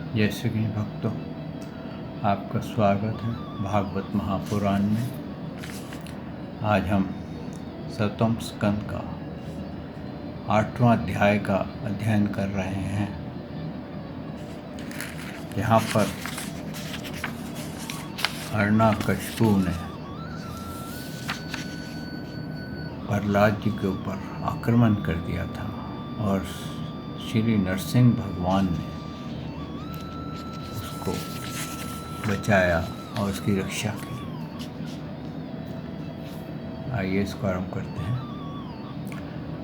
जय श्री कृष्ण भक्तों, आपका स्वागत है भागवत महापुराण में। आज हम 7वें स्कंद का 8वां अध्याय का अध्ययन कर रहे हैं। यहाँ पर हिरण्यकशिपु ने प्रहलाद जी के ऊपर आक्रमण कर दिया था और श्री नरसिंह भगवान ने उसको बचाया और उसकी रक्षा की। आइए इसको आरम्भ करते हैं।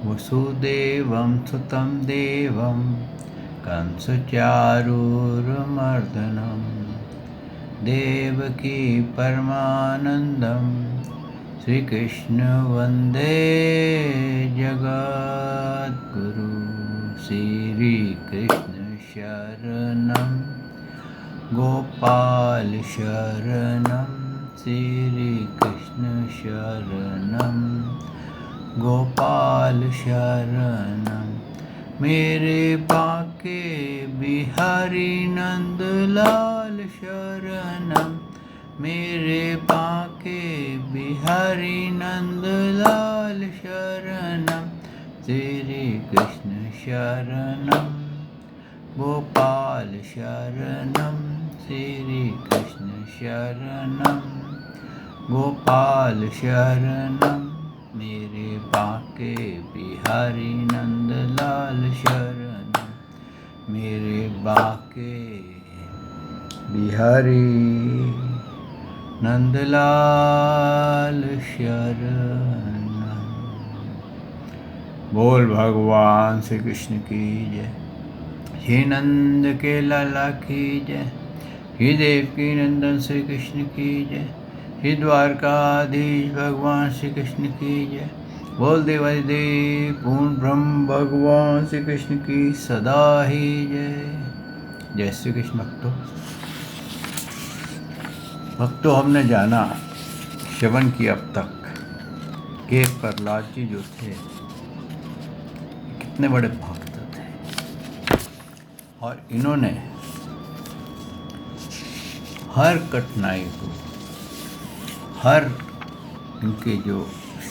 वसुदेवं सुतं देवं कंसचारूरमर्दनं देवकी परमानंदं श्रीकृष्ण वंदे जगद्गुरु। श्रीकृष्ण शरणं गोपाल शरणं श्रीकृष्ण शरणं गोपाल शरणं। मेरे बाके बिहारी नंदलाल शरणं मेरे बाके बिहारी नंदलाल शरणं श्रीकृष्ण शरणं गोपाल शरणं श्रीकृष्ण शरणं गोपाल शरणं। मेरे बाके बिहारी नंदलाल शरणं मेरे बाके बिहारी नंदलाल शरणं। बोल भगवान श्री कृष्ण की जय। हे नंद के लाला की जय। हे देवकी नंदन श्री कृष्ण की जय। हे द्वारकाधीश भगवान श्री कृष्ण की जय। बोल देवादिदेव पूर्ण ब्रह्म भगवान श्री कृष्ण की सदा ही जय। जय श्री कृष्ण भक्तों, हमने जाना, श्रवण किया अब तक कि प्रहलाद जी जो थे कितने बड़े भक्त थे और इन्होंने हर कठिनाई को, हर इनके जो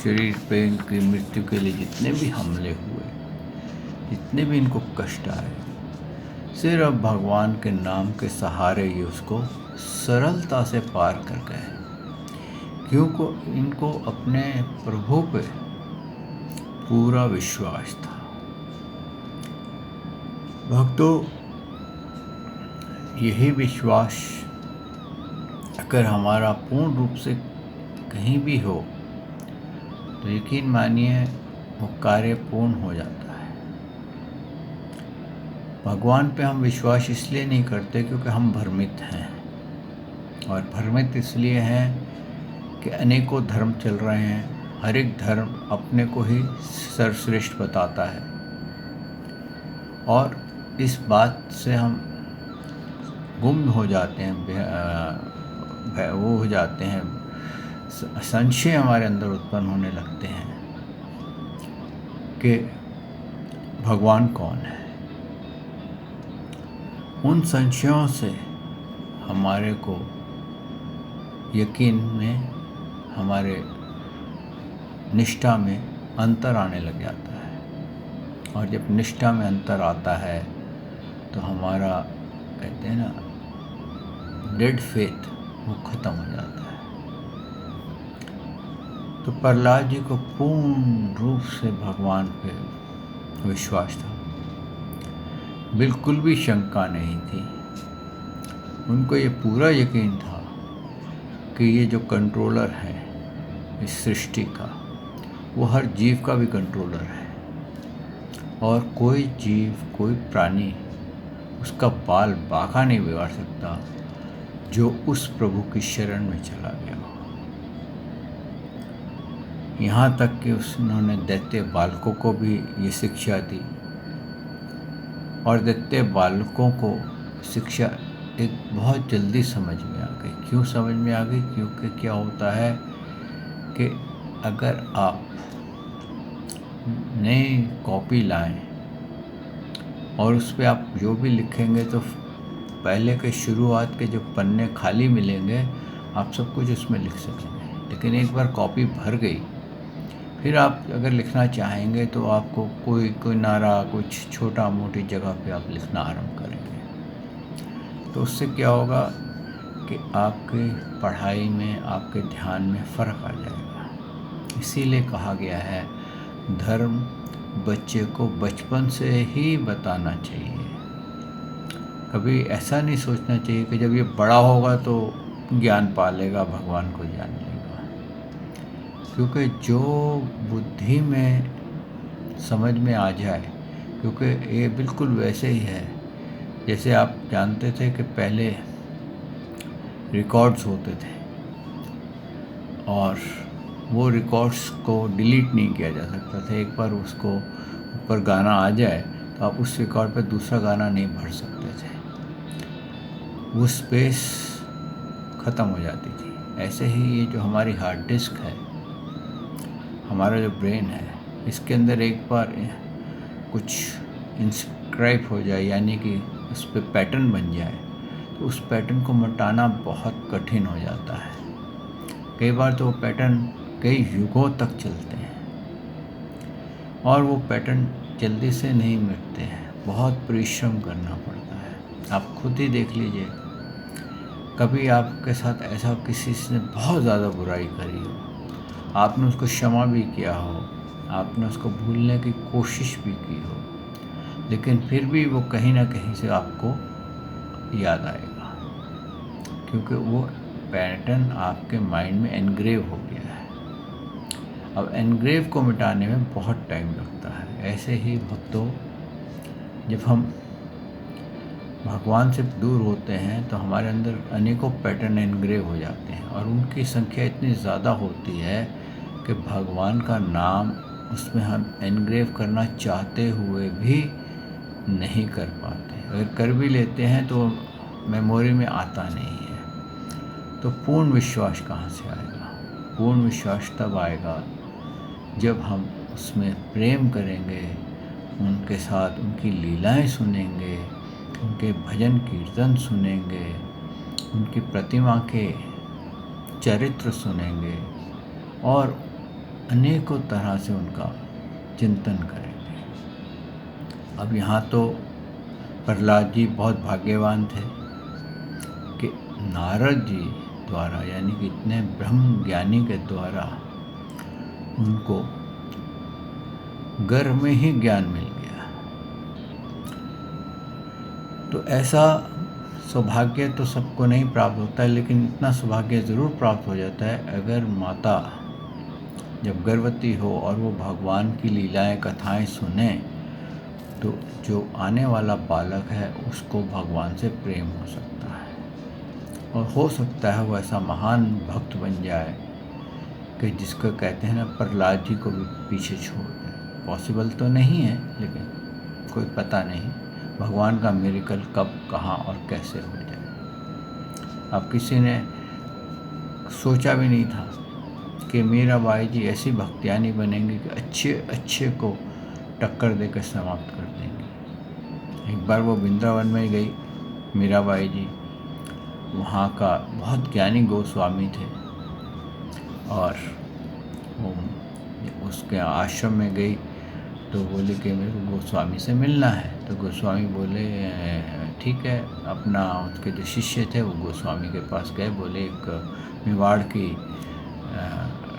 शरीर पे इनकी मृत्यु के लिए जितने भी हमले हुए, जितने भी इनको कष्ट आए, सिर्फ भगवान के नाम के सहारे ये उसको सरलता से पार कर गए, क्योंकि इनको अपने प्रभु पे पूरा विश्वास था। भक्तों, यही विश्वास अगर हमारा पूर्ण रूप से कहीं भी हो तो यकीन मानिए वो कार्य पूर्ण हो जाता है। भगवान पे हम विश्वास इसलिए नहीं करते क्योंकि हम भ्रमित हैं, और भ्रमित इसलिए हैं कि अनेकों धर्म चल रहे हैं, हर एक धर्म अपने को ही सर्वश्रेष्ठ बताता है, और इस बात से हम गुम हो जाते हैं, वो हो जाते हैं, संशय हमारे अंदर उत्पन्न होने लगते हैं कि भगवान कौन है। उन संशयों से हमारे को यकीन में, हमारे निष्ठा में अंतर आने लग जाता है, और जब निष्ठा में अंतर आता है तो हमारा, कहते हैं ना, डेड फेथ वो ख़त्म हो जाता है। तो प्रहलाद जी को पूर्ण रूप से भगवान पे विश्वास था, बिल्कुल भी शंका नहीं थी। उनको ये पूरा यकीन था कि ये जो कंट्रोलर है इस सृष्टि का, वो हर जीव का भी कंट्रोलर है, और कोई जीव, कोई प्राणी उसका बाल बांका नहीं बिगाड़ सकता जो उस प्रभु की शरण में चला गया हो। यहाँ तक कि उन्होंने दैत्य बालकों को भी ये शिक्षा दी, और दैत्य बालकों को शिक्षा एक बहुत जल्दी समझ में आ गई। क्यों समझ में आ गई? क्योंकि क्या होता है कि अगर आप नई कॉपी लाएं और उस पर आप जो भी लिखेंगे तो पहले के शुरुआत के जो पन्ने खाली मिलेंगे आप सब कुछ उसमें लिख सकेंगे। लेकिन एक बार कॉपी भर गई, फिर आप अगर लिखना चाहेंगे तो आपको कोई नारा, कुछ छोटा मोटी जगह पे आप लिखना आरंभ करेंगे। तो उससे क्या होगा कि आपके पढ़ाई में, आपके ध्यान में फ़र्क आ जाएगा। इसीलिए कहा गया है धर्म बच्चे को बचपन से ही बताना चाहिए। कभी ऐसा नहीं सोचना चाहिए कि जब ये बड़ा होगा तो ज्ञान पा लेगा, भगवान को जान लेगा। क्योंकि जो बुद्धि में समझ में आ जाए, क्योंकि ये बिल्कुल वैसे ही है जैसे आप जानते थे कि पहले रिकॉर्ड्स होते थे और वो रिकॉर्ड्स को डिलीट नहीं किया जा सकता था। एक बार उसको ऊपर गाना आ जाए तो आप उस रिकॉर्ड पर दूसरा गाना नहीं भर सकते थे, वो स्पेस ख़त्म हो जाती थी। ऐसे ही ये जो हमारी हार्ड डिस्क है, हमारा जो ब्रेन है, इसके अंदर एक बार कुछ इंस्क्राइब हो जाए, यानी कि उस पर पैटर्न बन जाए, तो उस पैटर्न को मिटाना बहुत कठिन हो जाता है। कई बार तो वो पैटर्न कई युगों तक चलते हैं और वो पैटर्न जल्दी से नहीं मिटते हैं, बहुत परिश्रम करना पड़ता है। आप खुद ही देख लीजिए, कभी आपके साथ ऐसा किसी ने बहुत ज़्यादा बुराई करी हो, आपने उसको क्षमा भी किया हो, आपने उसको भूलने की कोशिश भी की हो, लेकिन फिर भी वो कहीं ना कहीं से आपको याद आएगा, क्योंकि वो पैटर्न आपके माइंड में एनग्रेव हो गया है। अब एनग्रेव को मिटाने में बहुत टाइम लगता है। ऐसे ही भक्तों, जब हम भगवान से दूर होते हैं तो हमारे अंदर अनेकों पैटर्न एनग्रेव हो जाते हैं और उनकी संख्या इतनी ज़्यादा होती है कि भगवान का नाम उसमें हम एनग्रेव करना चाहते हुए भी नहीं कर पाते। अगर कर भी लेते हैं तो मेमोरी में आता नहीं है। तो पूर्ण विश्वास कहाँ से आएगा? पूर्ण विश्वास तब आएगा जब हम उसमें प्रेम करेंगे, उनके साथ उनकी लीलाएं सुनेंगे, उनके भजन कीर्तन सुनेंगे, उनकी प्रतिमा के चरित्र सुनेंगे और अनेकों तरह से उनका चिंतन करेंगे। अब यहाँ तो प्रहलाद जी बहुत भाग्यवान थे कि नारद जी द्वारा, यानी कि इतने ब्रह्म ज्ञानी के द्वारा उनको गर्भ में ही ज्ञान मिल गया। तो ऐसा सौभाग्य तो सबको नहीं प्राप्त होता है, लेकिन इतना सौभाग्य ज़रूर प्राप्त हो जाता है अगर माता जब गर्भवती हो और वो भगवान की लीलाएं, कथाएं सुने, तो जो आने वाला बालक है उसको भगवान से प्रेम हो सकता है और हो सकता है वो ऐसा महान भक्त बन जाए कि जिसको कहते हैं ना, प्रहलाद जी को भी पीछे छोड़ दे। पॉसिबल तो नहीं है, लेकिन कोई पता नहीं भगवान का मिरेकल कब, कहाँ और कैसे हो जाए। अब किसी ने सोचा भी नहीं था कि मीराबाई जी ऐसी भक्तियानी बनेंगी कि अच्छे अच्छे को टक्कर देकर समाप्त कर देंगी। एक बार वो वृंदावन में गई मीराबाई जी, वहाँ का बहुत ज्ञानी गोस्वामी थे और वो उसके आश्रम में गई तो बोले कि मेरे को गोस्वामी से मिलना है। तो गोस्वामी बोले ठीक है। अपना उसके जो शिष्य थे वो गोस्वामी के पास गए, बोले एक मेवाड़ की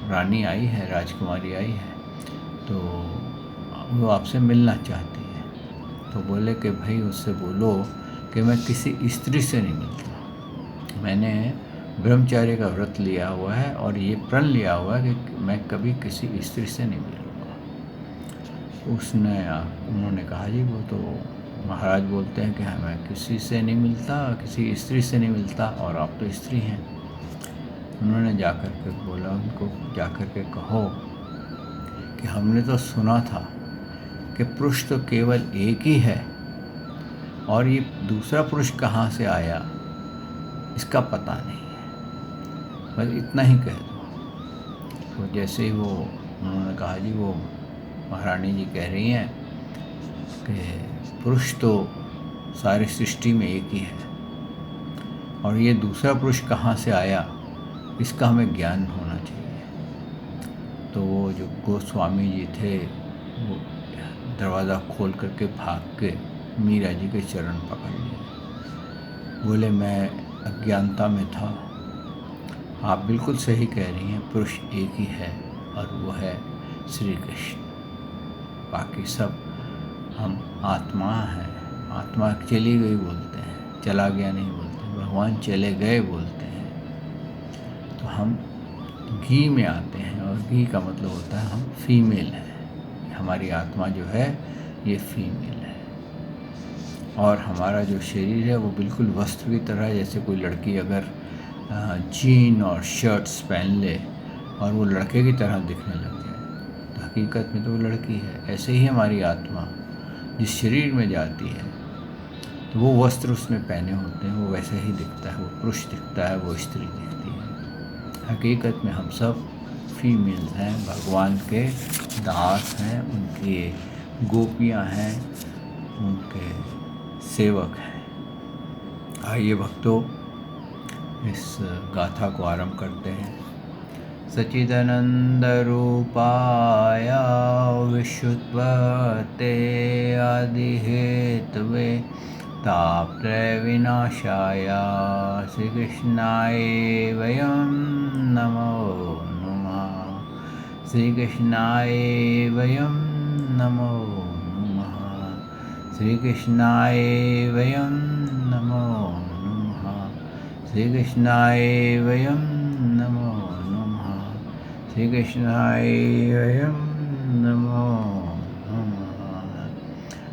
रानी आई है, राजकुमारी आई है, तो वो आपसे मिलना चाहती है। तो बोले कि भाई उससे बोलो कि मैं किसी स्त्री से नहीं मिलता, मैंने ब्रह्मचर्य का व्रत लिया हुआ है और ये प्रण लिया हुआ है कि मैं कभी किसी स्त्री से नहीं मिलूँगा। उन्होंने कहा जी वो तो महाराज बोलते हैं कि हाँ मैं किसी से नहीं मिलता, किसी स्त्री से नहीं मिलता, और आप तो स्त्री हैं। उन्होंने जाकर के बोला उनको, जाकर के कहो कि हमने तो सुना था कि पुरुष तो केवल एक ही है और ये दूसरा पुरुष कहाँ से आया इसका पता नहीं है, बस इतना ही कह दो। तो जैसे ही वो उन्होंने कहा जी वो महारानी जी कह रही हैं कि पुरुष तो सारी सृष्टि में एक ही है, और ये दूसरा पुरुष कहाँ से आया, इसका हमें ज्ञान होना चाहिए। तो वो जो गोस्वामी जी थे वो दरवाज़ा खोल करके भाग के मीरा जी के चरण पकड़ लिए। बोले मैं अज्ञानता में था, आप बिल्कुल सही कह रही हैं, पुरुष एक ही है और वो है श्री कृष्ण। बाकी सब हम आत्मा हैं। आत्मा चली गई बोलते हैं, चला गया नहीं बोलते, भगवान चले गए बोलते हैं। तो हम घी में आते हैं और घी का मतलब होता है हम फीमेल हैं। हमारी आत्मा जो है ये फीमेल है और हमारा जो शरीर है वो बिल्कुल वस्त्र की तरह, जैसे कोई लड़की अगर जीन और शर्ट्स पहन ले और वो लड़के की तरह दिखने लग जाए तो हकीकत में तो वो लड़की है। ऐसे ही हमारी आत्मा जिस शरीर में जाती है तो वो वस्त्र उसमें पहने होते हैं, वो वैसे ही दिखता है, वो पुरुष दिखता है, वो स्त्री दिखती है। हकीकत में हम सब फीमेल्स हैं, भगवान के दास हैं, उनकी गोपियां हैं, उनके सेवक हैं। आइए भक्तों इस गाथा को आरंभ करते हैं। सच्चिदानंद रूपाय विश्वोत्पत्ते आदि हेतवे तापत्रय विनाशाय श्री कृष्णाय वयं नमो नमः। श्री कृष्णाय वयं नमो नमः। श्री कृष्णाय वयं नमो नमः। श्री कृष्णाय वयं नमो नमः। श्री कृष्णाय वयं नमो नमः।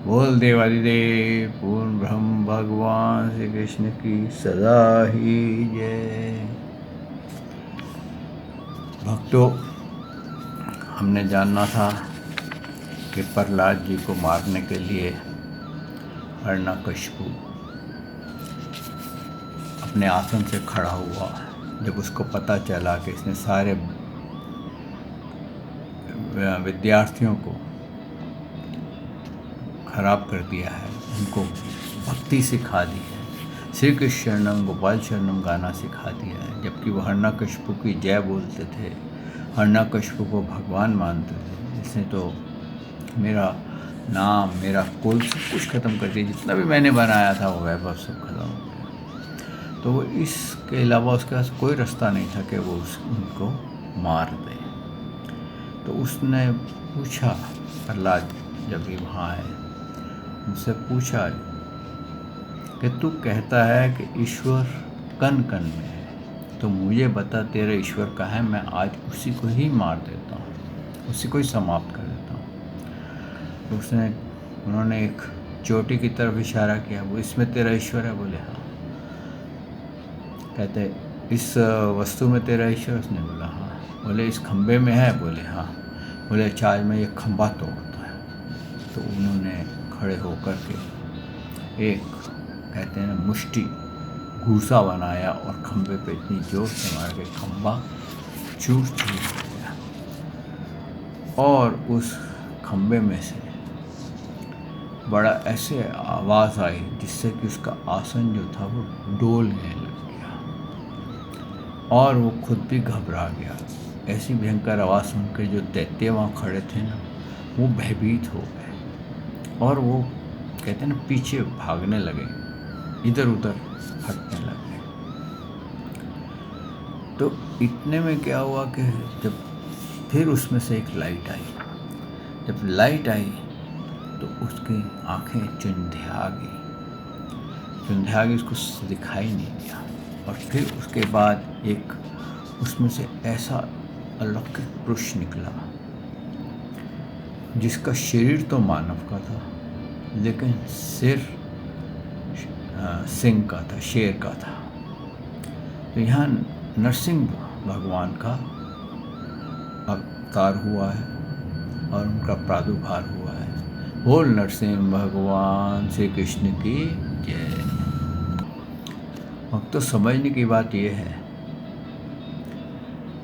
बोल देवादिदेव पूर्ण ब्रह्म भगवान श्री कृष्ण की सदा ही जय। भक्तों, हमने जानना था कि प्रहलाद जी को मारने के लिए हिरण्यकशिपु अपने आसन से खड़ा हुआ। जब उसको पता चला कि इसने सारे विद्यार्थियों को खराब कर दिया है, उनको भक्ति सिखा दी है, श्री कृष्ण शरणम गोपाल शरणम गाना सिखा दिया है, जबकि वो हिरण्यकशिपु की जय बोलते थे, हिरण्यकशिपु को भगवान मानते थे। इसने तो मेरा नाम, मेरा कुल सब कुछ ख़त्म कर दिया, जितना भी मैंने बनाया था वो वैभव सब खत्म हो गया। तो वो इसके अलावा उसके पास कोई रास्ता नहीं था कि वो उनको मार दे। तो उसने पूछा, प्रहलाद जब भी वहाँ आए, उनसे पूछा कि तू कहता है कि ईश्वर कण कण में है, तो मुझे बता तेरा ईश्वर कहाँ है, मैं आज उसी को ही मार देता हूँ, उसी को ही समाप्त कर देता हूँ। तो उन्होंने एक चोटी की तरफ इशारा किया, वो इसमें तेरा ईश्वर है? बोले हाँ। कहते इस वस्तु में तेरा ईश्वर? उसने बोला हाँ। बोले इस खंबे में है? बोले हाँ। बोले अच्छा आज मैं ये खंबा तोड़ता है। तो उन्होंने खड़े होकर के एक, कहते हैं ना, मुष्टि घूसा बनाया और खंबे पे इतनी जोर से मार के खंबा चूर चूर हो गया। और उस खंबे में से बड़ा ऐसे आवाज़ आई जिससे कि उसका आसन जो था वो डोलने लग गया और वो खुद भी घबरा गया। ऐसी भयंकर आवाज़ सुनकर जो दैत्य वहाँ खड़े थे ना, वो भयभीत हो गए और वो, कहते हैं ना, पीछे भागने लगे, इधर उधर हटने लगे। तो इतने में क्या हुआ कि जब फिर उसमें से एक लाइट आई, जब लाइट आई तो उसकी आंखें चुंधिया गई, उसको दिखाई नहीं दिया। और फिर उसके बाद एक उसमें से ऐसा अलौकिक पुरुष निकला जिसका शरीर तो मानव का था लेकिन सिर सिंह का था, शेर का था। तो यहाँ नरसिंह भगवान का अवतार हुआ है और उनका प्रादुर्भाव हुआ है। बोल नरसिंह भगवान श्री कृष्ण की जय। अब तो समझने की बात यह है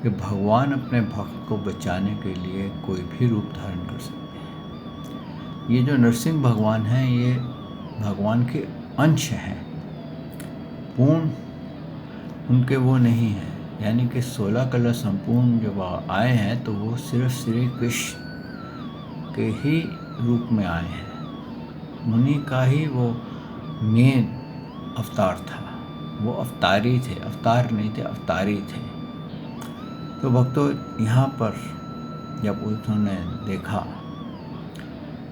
कि भगवान अपने भक्त को बचाने के लिए कोई भी रूप धारण कर सकते हैं। ये जो नरसिंह भगवान हैं ये भगवान के अंश हैं, पूर्ण उनके वो नहीं हैं। यानी कि 16 कला संपूर्ण जब आए हैं तो वो सिर्फ श्री कृष्ण के ही रूप में आए हैं। उन्हीं का ही वो मेन अवतार था। वो अवतारी थे, अवतार नहीं थे, अवतारी थे। तो भक्तों, यहाँ पर जब उन्होंने देखा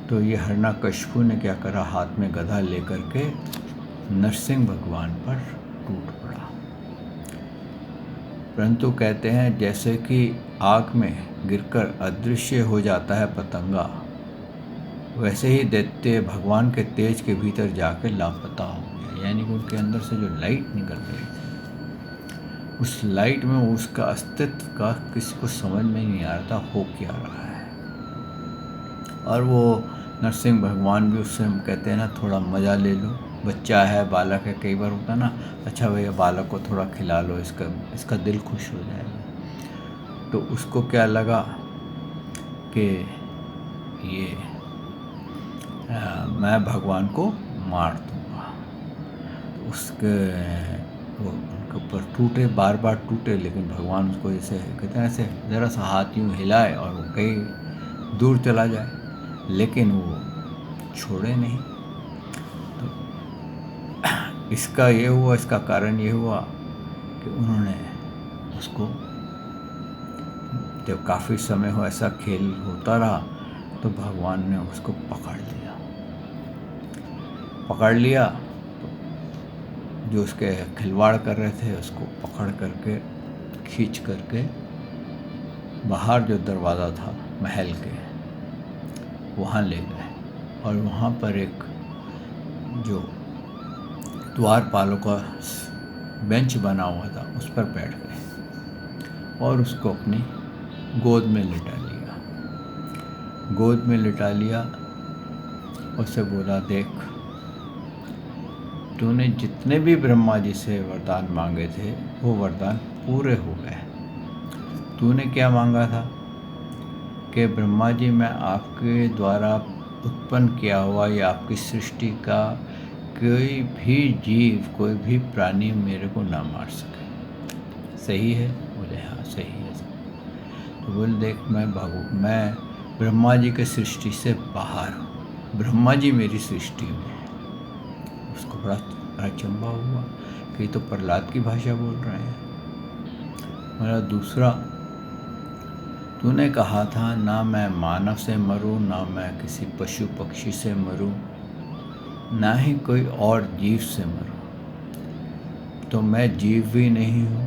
तो ये हिरण्यकशिपु ने क्या करा, हाथ में गदा लेकर के नरसिंह भगवान पर टूट पड़ा। परंतु कहते हैं जैसे कि आग में गिरकर अदृश्य हो जाता है पतंगा, वैसे ही दैत्य भगवान के तेज के भीतर जाकर लापता हो गया। यानी कि उनके अंदर से जो लाइट निकल रही थी, उस लाइट में उसका अस्तित्व का किसी को समझ में नहीं आ रहा था हो क्या रहा है। और वो नरसिंह भगवान भी उससे, हम कहते हैं ना, थोड़ा मज़ा ले लो, बच्चा है, बालक है, कई बार होता है ना, अच्छा भैया बालक को थोड़ा खिला लो, इसका दिल खुश हो जाएगा। तो उसको क्या लगा कि ये मैं भगवान को मार दूँगा। तो उसके वो उनके ऊपर टूटे, बार बार टूटे, लेकिन भगवान उसको ऐसे कहते हैं, ऐसे ज़रा सा हाथ यूँ हिलाए और वो कहीं दूर चला जाए, लेकिन वो छोड़े नहीं। तो इसका ये हुआ, इसका कारण ये हुआ कि उन्होंने उसको, जब काफ़ी समय हो ऐसा खेल होता रहा, तो भगवान ने उसको पकड़ लिया। जो उसके खिलवाड़ कर रहे थे उसको पकड़ करके, खींच करके बाहर जो दरवाज़ा था महल के, वहाँ ले गए। और वहाँ पर एक जो द्वारपालों का बेंच बना हुआ था, उस पर बैठ गए और उसको अपनी गोद में लिटा लिया। उससे बोला, देख, तूने जितने भी ब्रह्मा जी से वरदान मांगे थे वो वरदान पूरे हो गए। तूने क्या मांगा था कि ब्रह्मा जी, मैं आपके द्वारा उत्पन्न किया हुआ या आपकी सृष्टि का कोई भी जीव, कोई भी प्राणी मेरे को ना मार सके। सही है? बोले हाँ सही है। तो बोले, देख, मैं ब्रह्मा जी के सृष्टि से बाहर हूँ, ब्रह्मा जी मेरी सृष्टि में है। उसको बड़ा अचंभा हुआ कि ये तो प्रहलाद की भाषा बोल रहे हैं। मेरा दूसरा, तूने कहा था ना मैं मानव से मरूं, ना मैं किसी पशु पक्षी से मरूं, ना ही कोई और जीव से मरूं। तो मैं जीव भी नहीं हूँ,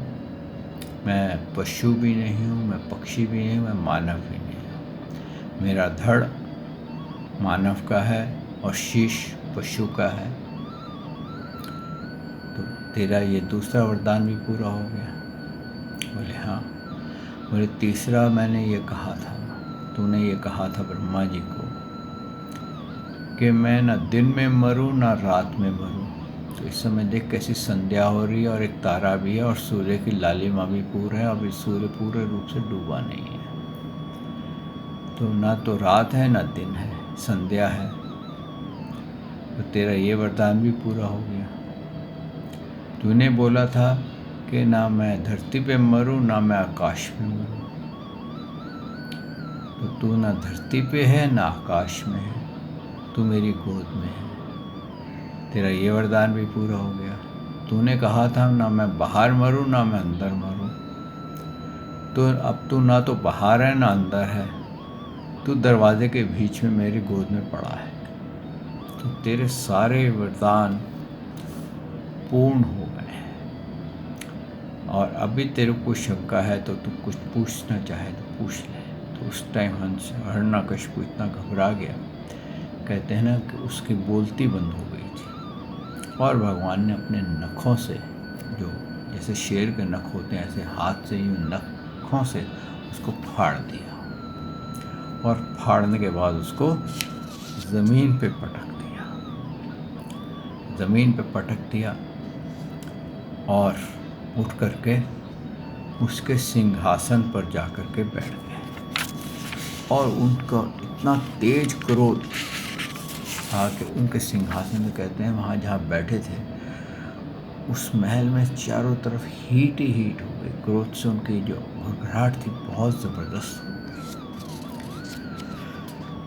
मैं पशु भी नहीं हूँ, मैं पक्षी भी नहीं हूँ, मैं मानव भी नहीं हूँ। मेरा धड़ मानव का है और शीश पशु का है। तो तेरा ये दूसरा वरदान भी पूरा हो गया। बोले हाँ। बोले, तीसरा मैंने ये कहा था, तूने ये कहा था ब्रह्मा जी को कि मैं ना दिन में मरूं ना रात में मरूं। तो इस समय देख कैसी संध्या हो रही है और एक तारा भी है और सूर्य की लालिमा भी पूरा है। अभी सूर्य पूरे रूप से डूबा नहीं है, तो ना तो रात है ना दिन है, संध्या है। तो तेरा ये वरदान भी पूरा हो गया। तूने बोला था कि ना मैं धरती पे मरूं ना मैं आकाश में मरूं। तो तू ना धरती पे है ना आकाश में है, तू मेरी गोद में है। तेरा ये वरदान भी पूरा हो गया। तूने कहा था ना मैं बाहर मरूं ना मैं अंदर मरूं। तो अब तू ना तो बाहर है ना अंदर है, तू दरवाजे के बीच में मेरी गोद में पड़ा है। तो तेरे सारे वरदान पूर्ण हो गए हैं। और अभी तेरे को शंका है तो तू कुछ पूछना चाहे तो पूछ ले। तो उस टाइम हिरण्यकशिपु इतना घबरा गया, कहते हैं ना कि उसकी बोलती बंद हो गई थी। और भगवान ने अपने नखों से, जो जैसे शेर के नख होते हैं, ऐसे हाथ से यूँ नखों से उसको फाड़ दिया। और फाड़ने के बाद उसको ज़मीन पे पटक दिया और उठ करके उसके सिंहासन पर जा कर के बैठ गए। और उनका इतना तेज क्रोध था कि उनके सिंहासन में, कहते हैं वहाँ जहाँ बैठे थे, उस महल में चारों तरफ हीट ही हीट हो गई। क्रोध से उनकी जो घबराहट थी बहुत ज़बरदस्त हो गई।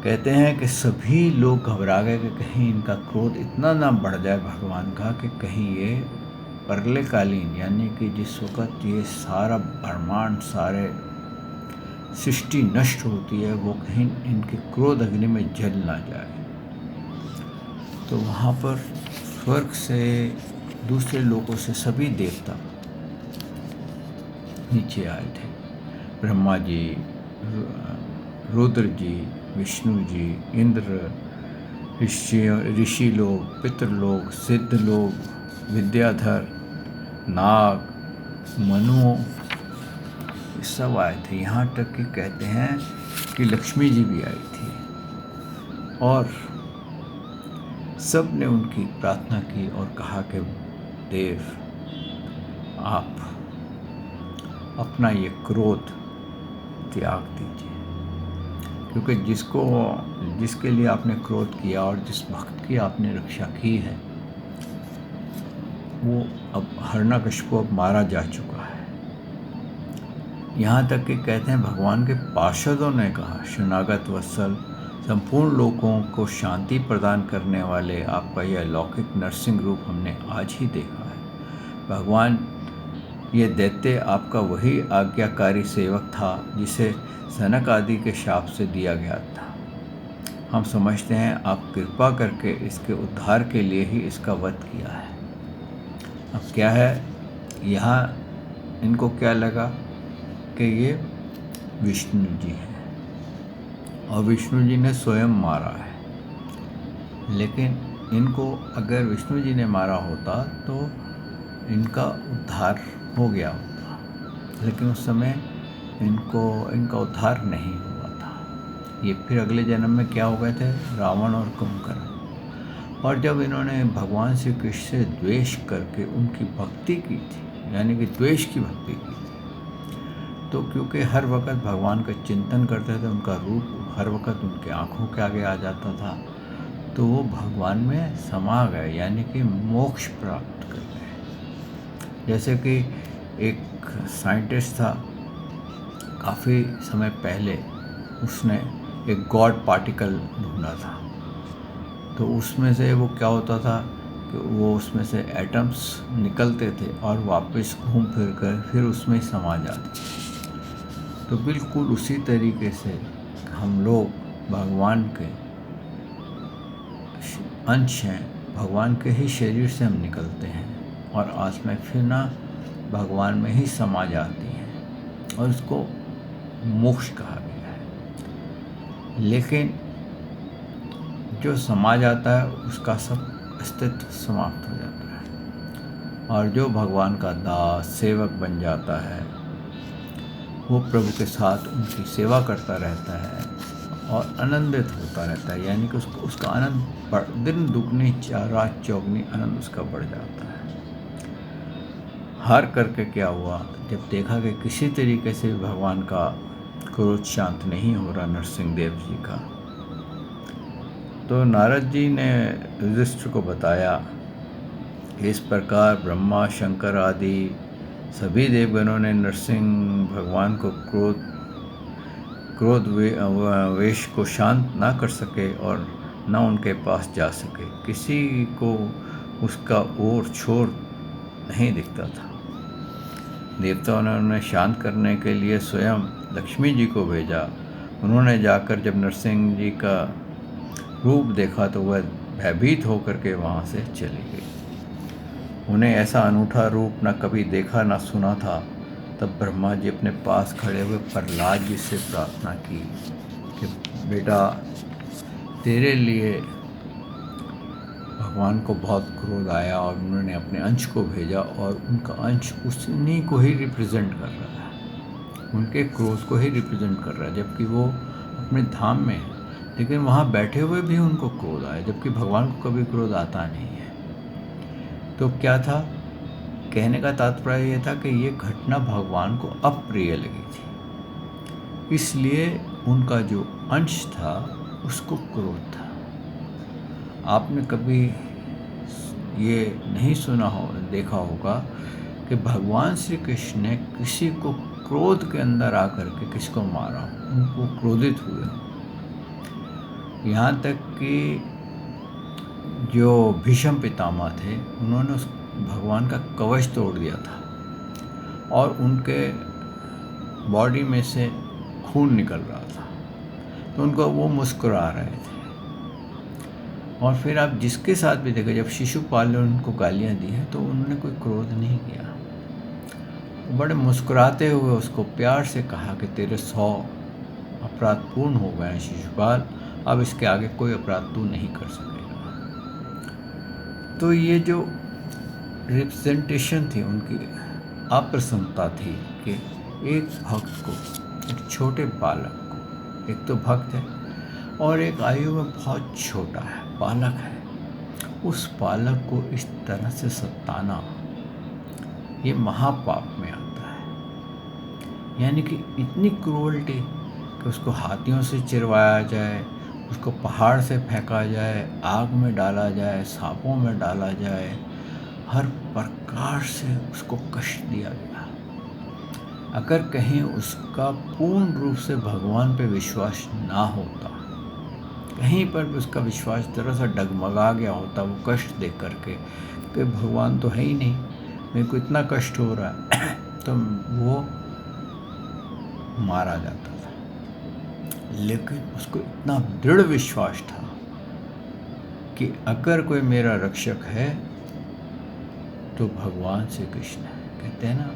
कहते हैं कि सभी लोग घबरा गए कि कहीं इनका क्रोध इतना ना बढ़ जाए भगवान का कि कहीं ये प्रलयकालीन, यानी कि जिस वक़्त ये सारा ब्रह्मांड, सारे सृष्टि नष्ट होती है, वो कहीं इनके क्रोध अग्नि में जल ना जाए। तो वहाँ पर स्वर्ग से, दूसरे लोगों से सभी देवता नीचे आए थे। ब्रह्मा जी, रुद्र जी, विष्णु जी, इंद्र, ऋषि लोग, पितृलोक, सिद्ध लोग, विद्याधर, नाग, मनु, ये सब आए थे। यहाँ तक कि कहते हैं कि लक्ष्मी जी भी आई थी और सब ने उनकी प्रार्थना की और कहा कि देव, आप अपना ये क्रोध त्याग दीजिए, क्योंकि जिसके लिए आपने क्रोध किया और जिस भक्त की आपने रक्षा की है, वो अब हिरण्यकशिपु अब मारा जा चुका है। यहाँ तक कि कहते हैं भगवान के पार्षदों ने कहा, शरणागत वत्सल, संपूर्ण लोगों को शांति प्रदान करने वाले आपका यह अलौकिक नरसिंह रूप हमने आज ही देखा है। भगवान, ये दैत्य आपका वही आज्ञाकारी सेवक था जिसे सनक आदि के शाप से दिया गया था। हम समझते हैं आप कृपा करके इसके उद्धार के लिए ही इसका वध किया है। अब क्या है, यहाँ इनको क्या लगा कि ये विष्णु जी हैं और विष्णु जी ने स्वयं मारा है। लेकिन इनको अगर विष्णु जी ने मारा होता तो इनका उद्धार हो गया होता, लेकिन उस समय इनका उद्धार नहीं हुआ था। ये फिर अगले जन्म में क्या हो गए थे, रावण और कुंभकर्ण। और जब इन्होंने भगवान श्री कृष्ण से द्वेष करके उनकी भक्ति की थी, यानी कि द्वेष की भक्ति की थी, तो क्योंकि हर वक्त भगवान का चिंतन करते थे, उनका रूप हर वक्त उनके आँखों के आगे आ जाता था, तो वो भगवान में समा गए, यानी कि मोक्ष प्राप्त कर गए। जैसे कि एक साइंटिस्ट था, काफ़ी समय पहले उसने एक गॉड पार्टिकल ढूंढा था। तो उसमें से वो क्या होता था कि वो उसमें से एटम्स निकलते थे और वापस घूम फिर कर फिर उसमें समा जाते। तो बिल्कुल उसी तरीके से हम लोग भगवान के अंश हैं, भगवान के ही शरीर से हम निकलते हैं और आत्माएं फिर ना भगवान में ही समा जाती हैं और उसको मोक्ष कहा गया है। लेकिन जो समा जाता है उसका सब अस्तित्व समाप्त हो जाता है और जो भगवान का दास सेवक बन जाता है वो प्रभु के साथ उनकी सेवा करता रहता है और आनंदित होता रहता है, यानी कि उसका आनंद दिन दुगनी रात चौगनी आनंद उसका बढ़ जाता है। हार करके क्या हुआ, जब देखा कि किसी तरीके से भगवान का क्रोध शांत नहीं हो रहा नरसिंह देव जी का, तो नारद जी ने युधिष्ठिर को बताया कि इस प्रकार ब्रह्मा शंकर आदि सभी देवगणों ने नरसिंह भगवान को क्रोध वेश को शांत ना कर सके और न उनके पास जा सके। किसी को उसका ओर छोर नहीं दिखता था। देवताओं ने उन्हें शांत करने के लिए स्वयं लक्ष्मी जी को भेजा। उन्होंने जाकर जब नरसिंह जी का रूप देखा तो वह भयभीत होकर के वहाँ से चली गई। उन्हें ऐसा अनूठा रूप न कभी देखा न सुना था। तब ब्रह्मा जी अपने पास खड़े हुए प्रहलाद जी से प्रार्थना की कि बेटा, तेरे लिए भगवान को बहुत क्रोध आया और उन्होंने अपने अंश को भेजा और उनका अंश उन्हीं को ही रिप्रेजेंट कर रहा है, उनके क्रोध को ही रिप्रेजेंट कर रहा है, जबकि वो अपने धाम में है। लेकिन वहाँ बैठे हुए भी उनको क्रोध आया, जबकि भगवान को कभी क्रोध आता नहीं है। तो क्या था, कहने का तात्पर्य ये था कि ये घटना भगवान को अप्रिय लगी थी, इसलिए उनका जो अंश था उसको क्रोध था। आपने कभी ये नहीं देखा होगा कि भगवान श्री कृष्ण ने किसी को क्रोध के अंदर आकर के किसको मारा, उनको क्रोधित हुए। यहाँ तक कि जो भीष्म पितामह थे, उन्होंने उस भगवान का कवच तोड़ दिया था और उनके बॉडी में से खून निकल रहा था, तो उनको वो मुस्कुरा रहे थे। और फिर आप जिसके साथ भी देखें, जब शिशुपाल ने उनको गालियाँ दी हैं तो उन्होंने कोई क्रोध नहीं किया, बड़े मुस्कुराते हुए उसको प्यार से कहा कि तेरे 100 अपराध पूर्ण हो गए हैं शिशुपाल, अब इसके आगे कोई अपराध तू नहीं कर सकेगा। तो ये जो रिप्रेजेंटेशन थी उनकी, अप्रसन्नता थी कि एक भक्त को, एक छोटे बालक को, एक तो भक्त है और एक आयु में बहुत छोटा है, बालक है, उस बालक को इस तरह से सताना ये महापाप में आता है। यानी कि इतनी क्रूरल्टी कि उसको हाथियों से चिरवाया जाए, उसको पहाड़ से फेंका जाए, आग में डाला जाए, सांपों में डाला जाए, हर प्रकार से उसको कष्ट दिया गया। अगर कहीं उसका पूर्ण रूप से भगवान पे विश्वास ना होता, कहीं पर भी उसका विश्वास जरा सा डगमगा गया होता वो कष्ट देख करके कि भगवान तो है ही नहीं, मेरे को इतना कष्ट हो रहा है, तो वो मारा जाता था। लेकिन उसको इतना दृढ़ विश्वास था कि अगर कोई मेरा रक्षक है तो भगवान श्री कृष्ण है। कहते हैं ना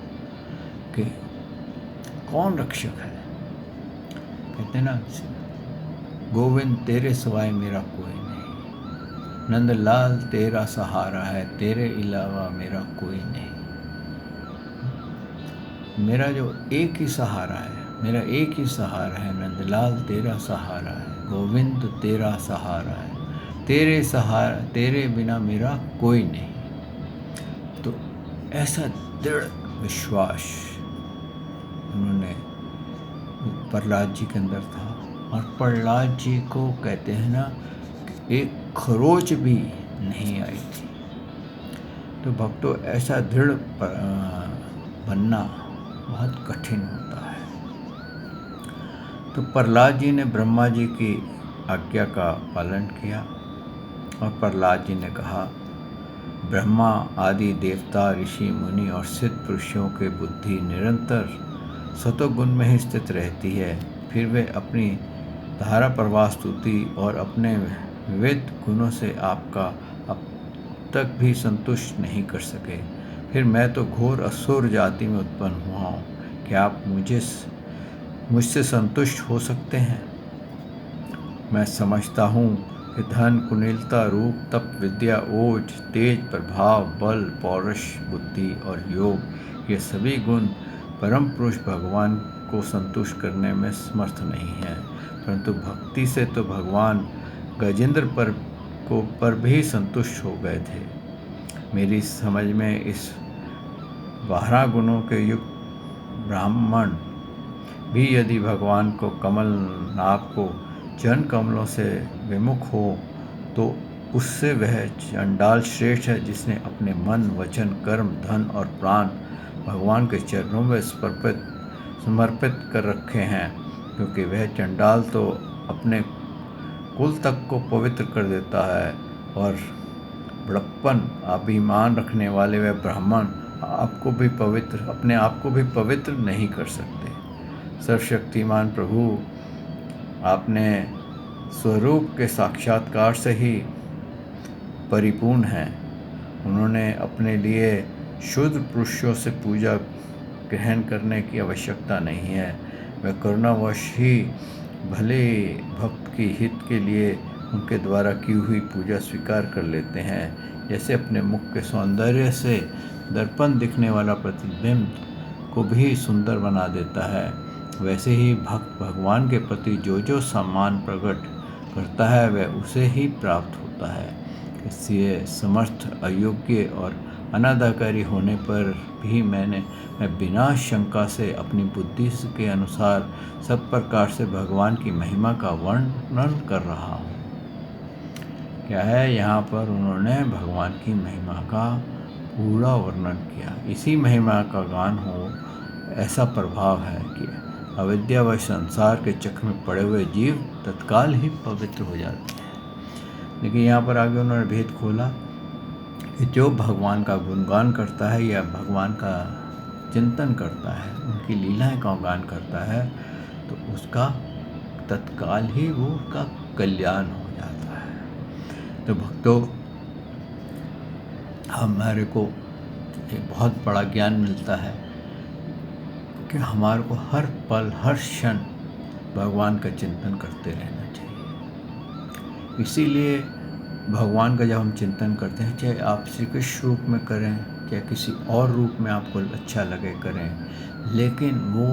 कि कौन रक्षक है, कहते हैं ना गोविंद तेरे सिवाय मेरा कोई नहीं, नंदलाल तेरा सहारा है, तेरे अलावा मेरा कोई नहीं। मेरा जो एक ही सहारा है, मेरा एक ही सहारा है, नंदलाल तेरा सहारा है, गोविंद तेरा सहारा है, तेरे बिना मेरा कोई नहीं। तो ऐसा दृढ़ विश्वास उन्होंने प्रहलाद जी के अंदर था। और प्रहलाद जी को कहते हैं ना एक खरोच भी नहीं आई थी। तो भक्तों, ऐसा दृढ़ बनना बहुत कठिन होता है। तो प्रहलाद जी ने ब्रह्मा जी की आज्ञा का पालन किया और प्रहलाद जी ने कहा, ब्रह्मा आदि देवता, ऋषि, मुनि और सिद्ध पुरुषों के बुद्धि निरंतर सतोगुण में ही स्थित रहती है, फिर वे अपनी धारा प्रवाह स्तुति और अपने विविध गुणों से आपका अब तक भी संतुष्ट नहीं कर सके। फिर मैं तो घोर असुर जाति में उत्पन्न हुआ हूँ, क्या आप मुझसे संतुष्ट हो सकते हैं? मैं समझता हूँ कि धन, कुलीनता, रूप, तप, विद्या, ओज, तेज, प्रभाव, बल, पौरुष, बुद्धि और योग, ये सभी गुण परम पुरुष भगवान को संतुष्ट करने में समर्थ नहीं है, परंतु भक्ति से तो भगवान गजेंद्र पर भी संतुष्ट हो गए थे। मेरी समझ में इस 12 गुणों के युक्त ब्राह्मण भी यदि भगवान को कमल नाभ को चरण कमलों से विमुख हो तो उससे वह चंडाल श्रेष्ठ है, जिसने अपने मन, वचन, कर्म, धन और प्राण भगवान के चरणों में समर्पित कर रखे हैं, क्योंकि वह चंडाल तो अपने कुल तक को पवित्र कर देता है और बड़प्पन, अभिमान रखने वाले वह ब्राह्मण अपने आप को भी पवित्र नहीं कर सकते। सर्वशक्तिमान प्रभु, आपने स्वरूप के साक्षात्कार से ही परिपूर्ण हैं। उन्होंने अपने लिए शुद्ध पुरुषों से पूजा ग्रहण करने की आवश्यकता नहीं है। वह करुणावश ही भले भक्त की हित के लिए उनके द्वारा की हुई पूजा स्वीकार कर लेते हैं। जैसे अपने मुख के सौंदर्य से दर्पण दिखने वाला प्रतिबिंब को भी सुंदर बना देता है, वैसे ही भक्त भगवान के प्रति जो सम्मान प्रकट करता है वह उसे ही प्राप्त होता है। इसलिए समर्थ, अयोग्य और अनादाकारी होने पर भी मैं बिना शंका से अपनी बुद्धि के अनुसार सब प्रकार से भगवान की महिमा का वर्णन कर रहा हूँ। क्या है, यहाँ पर उन्होंने भगवान की महिमा का पूरा वर्णन किया। इसी महिमा का गान हो ऐसा प्रभाव है कि अविद्या व संसार के चक्र में पड़े हुए जीव तत्काल ही पवित्र हो जाते हैं। लेकिन यहाँ पर आगे उन्होंने भेद खोला कि जो भगवान का गुणगान करता है या भगवान का चिंतन करता है, उनकी लीलाएं का गान करता है, तो उसका तत्काल ही वो उसका कल्याण हो जाता है। तो भक्तों, हमारे को एक बहुत बड़ा ज्ञान मिलता है कि हमारे को हर पल हर क्षण भगवान का चिंतन करते रहना चाहिए। इसीलिए भगवान का जब हम चिंतन करते हैं, चाहे आप श्री कृष्ण रूप में करें, चाहे किसी और रूप में आपको अच्छा लगे करें, लेकिन वो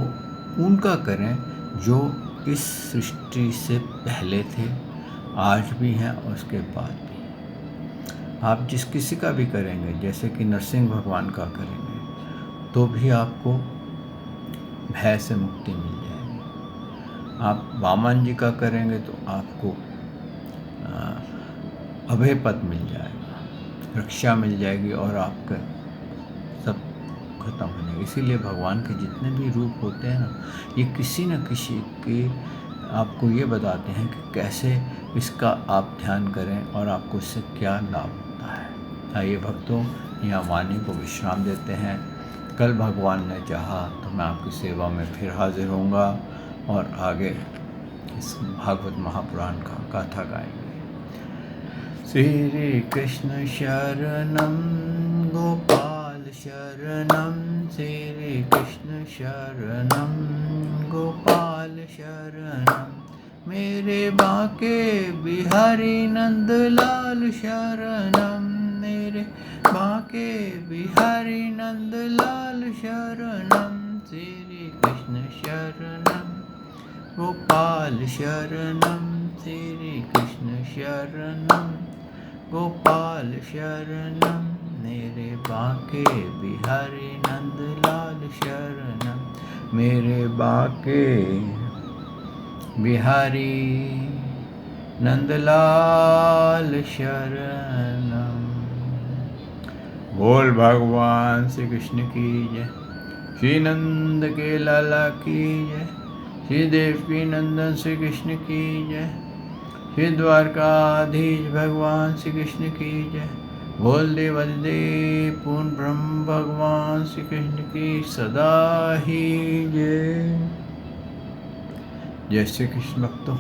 उनका करें जो इस सृष्टि से पहले थे, आज भी हैं और उसके बाद भी। आप जिस किसी का भी करेंगे, जैसे कि नरसिंह भगवान का करेंगे, तो भी आपको भय से मुक्ति मिल जाएगी। आप वामन जी का करेंगे तो आपको अभय पद मिल जाएगा, रक्षा मिल जाएगी और आपका सब खत्म हो जाएगा। इसीलिए भगवान के जितने भी रूप होते हैं ना, ये किसी न किसी के आपको ये बताते हैं कि कैसे इसका आप ध्यान करें और आपको इससे क्या लाभ होता है। आइए भक्तों, यहाँ वाणी को विश्राम देते हैं। कल भगवान ने चाहा तो मैं आपकी सेवा में फिर हाजिर होऊंगा और आगे इस भागवत महापुराण का गाथा गाएंगे। श्री कृष्ण शरणं गोपाल शरणं, श्री कृष्ण शरणं गोपाल शरणं, मेरे बांके बिहारी नंदलाल शरणं, मेरे बांके बिहारी नंदलाल शरणं, श्री कृष्ण शरणं गोपाल शरणं, श्री कृष्ण शरणं गोपाल शरणं, मेरे बांके बिहारी नंदलाल शरणं, मेरे बांके बिहारी नंदलाल शरणं। बोल भगवान श्री कृष्ण की जय, श्री नंद के लाला की जय, श्री देवकी नंदन श्री कृष्ण की जय, श्री द्वारकाधीश भगवान श्री कृष्ण की जय, बोल देवादिदेव पूर्ण ब्रह्म भगवान श्री कृष्ण की सदा ही जय। जय श्री कृष्ण भक्तों।